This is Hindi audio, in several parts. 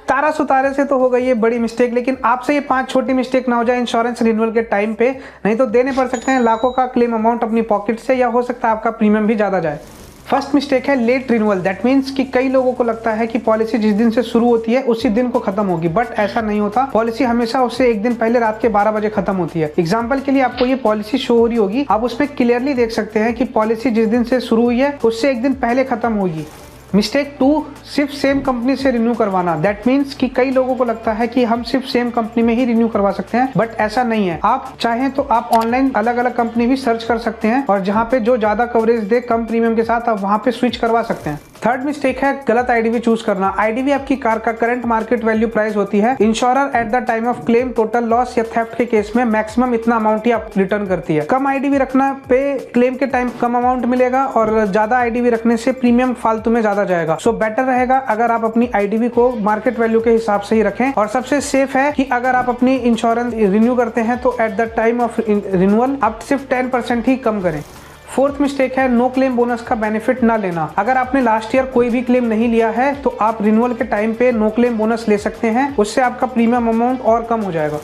तारा सुतारे से तो हो गई ये बड़ी मिस्टेक, लेकिन आपसे ये 5 छोटी मिस्टेक ना हो जाए इंश्योरेंस रिन्यूअल के टाइम पे, नहीं तो देने पड़ सकते हैं लाखों का क्लेम अमाउंट अपनी पॉकेट से, या हो सकता है आपका प्रीमियम भी ज़्यादा जाए। फर्स्ट मिस्टेक है लेट रिन्यूअल। दैट मीन्स कि कई लोगों को लगता है कि पॉलिसी जिस दिन से शुरू होती है उसी दिन को खत्म होगी, बट ऐसा नहीं होता। पॉलिसी हमेशा उससे एक दिन पहले रात के 12 बजे खत्म होती है। एग्जाम्पल के लिए आपको ये पॉलिसी शो हो रही होगी, आप उसमें क्लियरली देख सकते हैं कि पॉलिसी जिस दिन से शुरू हुई है उससे एक दिन पहले खत्म होगी। मिस्टेक 2, सिर्फ सेम कंपनी से रिन्यू करवाना। दैट मीन्स कि कई लोगों को लगता है कि हम सिर्फ सेम कंपनी में ही रिन्यू करवा सकते हैं, बट ऐसा नहीं है। आप चाहें तो आप ऑनलाइन अलग अलग कंपनी भी सर्च कर सकते हैं और जहां पे जो ज्यादा कवरेज दे कम प्रीमियम के साथ आप वहां पे स्विच करवा सकते हैं। थर्ड मिस्टेक है गलत आईडीवी चूज करना। आईडीवी आपकी कार का करंट मार्केट वैल्यू प्राइस होती है। Insurer at the time of claim total loss या थेफ्ट के केस में मैक्सिमम इतना अमाउंट ही आप रिटर्न करती है। कम आईडीवी रखना पे क्लेम के टाइम कम अमाउंट मिलेगा और ज्यादा आईडीवी रखने से प्रीमियम फालतू में ज्यादा जाएगा। सो बेटर रहेगा अगर आप अपनी आईडीवी को मार्केट वैल्यू के हिसाब से ही रखें, और सबसे सेफ है कि अगर आप अपनी इंश्योरेंस रिन्यू करते हैं तो at the time of renewal आप सिर्फ 10% ही कम करें। फोर्थ मिस्टेक है नो क्लेम बोनस का बेनिफिट ना लेना। अगर आपने लास्ट ईयर कोई भी क्लेम नहीं लिया है तो आप रिन्यूअल के टाइम पे नो क्लेम बोनस ले सकते हैं, उससे आपका प्रीमियम अमाउंट और कम हो जाएगा।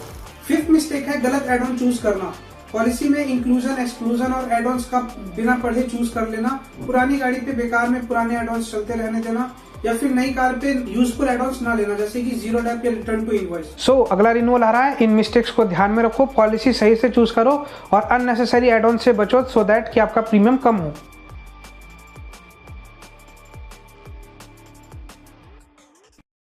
फिफ्थ मिस्टेक है गलत एड ऑन चूज करना। पॉलिसी में इंक्लूजन, एक्सक्लूजन और एड ऑन्स का बिना पढ़े चूज कर लेना। पुरानी गाड़ी पे बेकार में पुराने एड ऑन्स चलते रहने देना, या फिर नई कार पे यूजफुल एड ऑन्स ना लेना, जैसे कि जीरो डेप या रिटर्न टू इनवॉइस। सो अगला रिन्यूअल आ रहा है, इन मिस्टेक्स को ध्यान में रखो, पॉलिसी सही से चूज करो और अननेसेसरी एड ऑन से बचो, सो दैट कि आपका प्रीमियम कम हो।